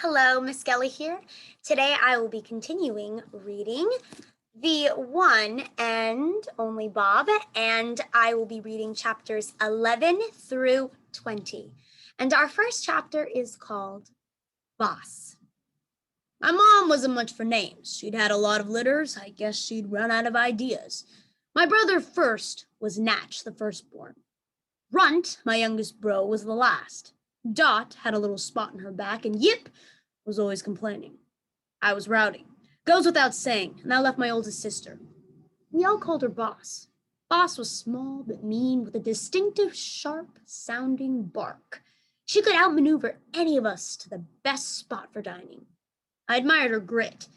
Hello, Miss Kelly here. Today I will be continuing reading The One and Only Bob, and I will be reading chapters 11 through 20. And our first chapter is called Boss. My mom wasn't much for names. She'd had a lot of litters. I guess she'd run out of ideas. My brother first was Natch, the firstborn. Runt, my youngest bro, was the last. Dot had a little spot in her back, and Yip was always complaining. I was rowdy. Goes without saying, and I left my oldest sister. We all called her Boss. Boss was small but mean, with a distinctive, sharp-sounding bark. She could outmaneuver any of us to the best spot for dining. I admired her grit,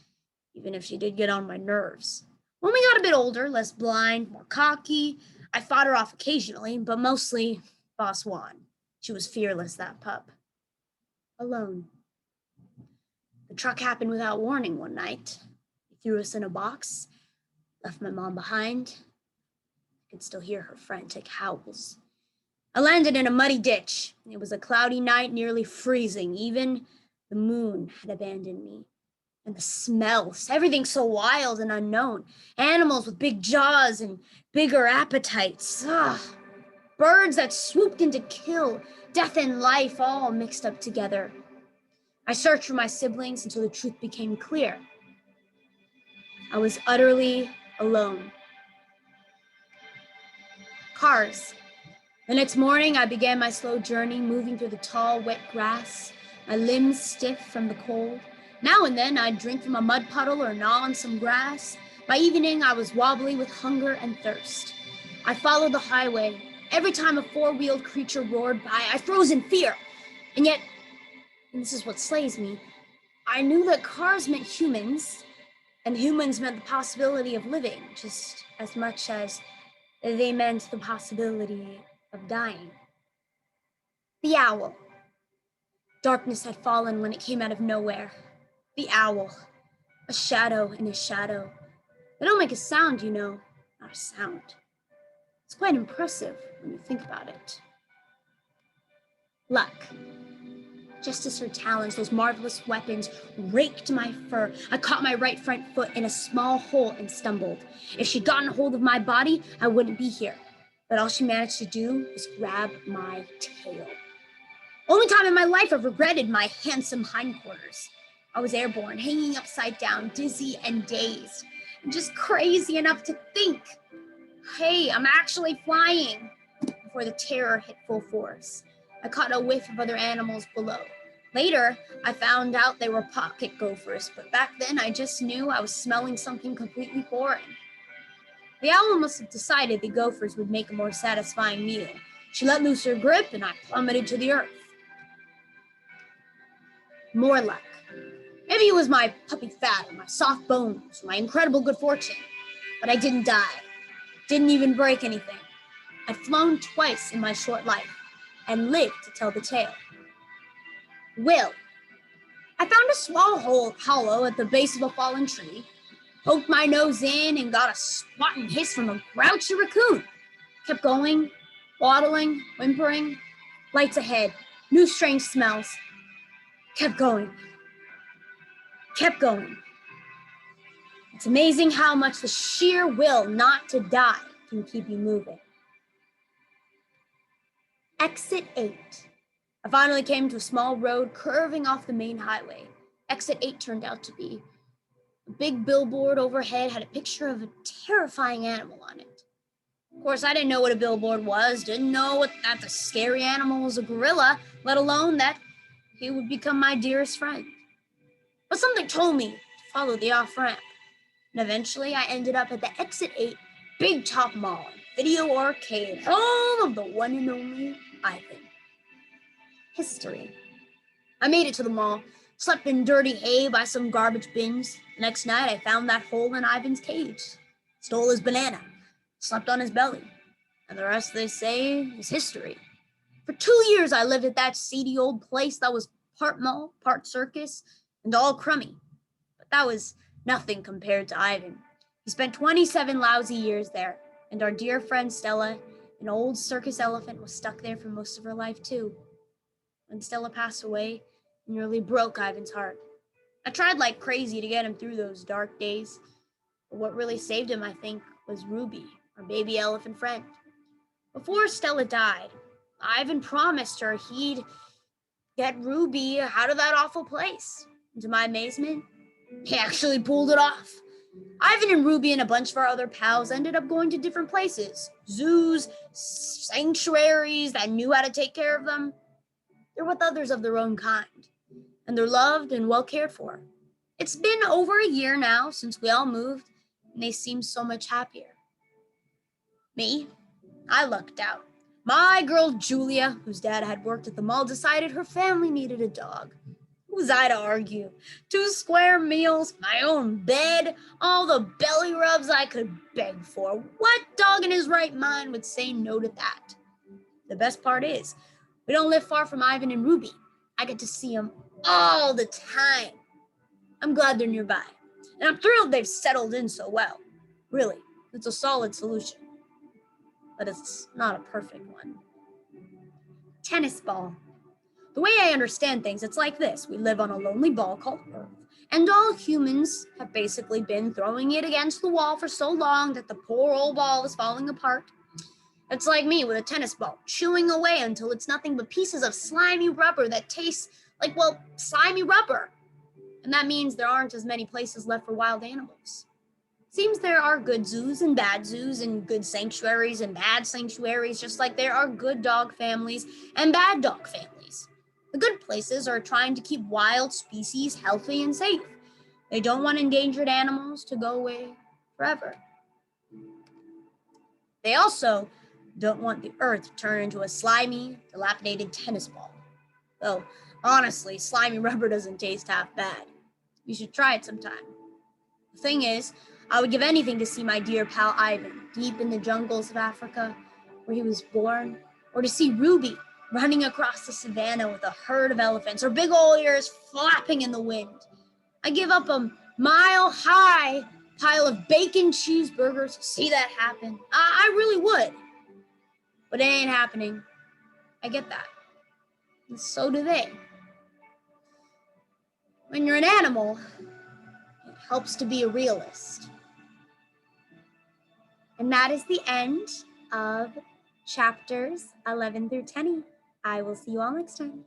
even if she did get on my nerves. When we got a bit older, less blind, more cocky, I fought her off occasionally, but mostly Boss won. She was fearless, that pup. Alone. The truck happened without warning one night. He threw us in a box, left my mom behind. I could still hear her frantic howls. I landed in a muddy ditch. It was a cloudy night, nearly freezing. Even the moon had abandoned me. And the smells, everything so wild and unknown. Animals with big jaws and bigger appetites. Birds that swooped in to kill, death and life all mixed up together. I searched for my siblings until the truth became clear. I was utterly alone. Cars. The next morning, I began my slow journey, moving through the tall, wet grass, my limbs stiff from the cold. Now and then, I'd drink from a mud puddle or gnaw on some grass. By evening, I was wobbly with hunger and thirst. I followed the highway. Every time a four-wheeled creature roared by, I froze in fear. And yet, and this is what slays me, I knew that cars meant humans, and humans meant the possibility of living, just as much as they meant the possibility of dying. The owl. Darkness had fallen when it came out of nowhere. The owl. A shadow in a shadow. They don't make a sound, not a sound. It's quite impressive when you think about it. Luck. Just as her talons, those marvelous weapons, raked my fur, I caught my right front foot in a small hole and stumbled. If she'd gotten a hold of my body, I wouldn't be here. But all she managed to do was grab my tail. Only time in my life I've regretted my handsome hindquarters. I was airborne, hanging upside down, dizzy and dazed, and just crazy enough to think, hey, I'm actually flying, before the terror hit full force. I caught a whiff of other animals below. Later, I found out they were pocket gophers, but back then I just knew I was smelling something completely foreign. The owl must have decided the gophers would make a more satisfying meal. She let loose her grip, and I plummeted to the earth. More luck. Maybe it was my puppy fat, or my soft bones, or my incredible good fortune, but I didn't die. Didn't even break anything. I'd flown twice in my short life, and lived to tell the tale. Will. I found a small hollow at the base of a fallen tree, poked my nose in, and got a squatting hiss from a grouchy raccoon. Kept going, waddling, whimpering. Lights ahead, new strange smells. Kept going. Kept going. It's amazing how much the sheer will not to die can keep you moving. Exit 8. I finally came to a small road curving off the main highway. Exit 8 turned out to be a big billboard overhead, had a picture of a terrifying animal on it. Of course, I didn't know what a billboard was, didn't know that the scary animal was a gorilla, let alone that he would become my dearest friend. But something told me to follow the off-ramp, and eventually I ended up at the Exit 8 Big Top Mall, video arcade, home of the one and only Ivan. History. I made it to the mall, slept in dirty hay by some garbage bins. The next night, I found that hole in Ivan's cage, stole his banana, slept on his belly, and the rest, they say, is history. For 2 years, I lived at that seedy old place that was part mall, part circus, and all crummy. But that was nothing compared to Ivan. He spent 27 lousy years there, and our dear friend Stella, an old circus elephant, was stuck there for most of her life, too. When Stella passed away, nearly broke Ivan's heart. I tried like crazy to get him through those dark days, but what really saved him, I think, was Ruby, our baby elephant friend. Before Stella died, Ivan promised her he'd get Ruby out of that awful place. And to my amazement, he actually pulled it off. Ivan and Ruby and a bunch of our other pals ended up going to different places, zoos, sanctuaries that knew how to take care of them. They're with others of their own kind, and they're loved and well cared for. It's been over a year now since we all moved, and they seem so much happier. Me, I lucked out. My girl Julia, whose dad had worked at the mall, decided her family needed a dog. Who was I to argue? 2 square meals, my own bed, all the belly rubs I could beg for. What dog in his right mind would say no to that? The best part is, we don't live far from Ivan and Ruby. I get to see them all the time. I'm glad they're nearby, and I'm thrilled they've settled in so well. Really, it's a solid solution, but it's not a perfect one. Tennis ball. The way I understand things, it's like this. We live on a lonely ball called Earth, and all humans have basically been throwing it against the wall for so long that the poor old ball is falling apart. It's like me with a tennis ball, chewing away until it's nothing but pieces of slimy rubber that tastes like, well, slimy rubber. And that means there aren't as many places left for wild animals. Seems there are good zoos and good sanctuaries and bad sanctuaries, just like there are good dog families and bad dog families. The good places are trying to keep wild species healthy and safe. They don't want endangered animals to go away forever. They also don't want the earth to turn into a slimy, dilapidated tennis ball. Though, honestly, slimy rubber doesn't taste half bad. You should try it sometime. The thing is, I would give anything to see my dear pal Ivan deep in the jungles of Africa, where he was born, or to see Ruby running across the savannah with a herd of elephants, her big old ears flapping in the wind. I give up a mile-high pile of bacon cheeseburgers to see that happen. I really would. But it ain't happening. I get that. And so do they. When you're an animal, it helps to be a realist. And that is the end of chapters 11 through 20. I will see you all next time.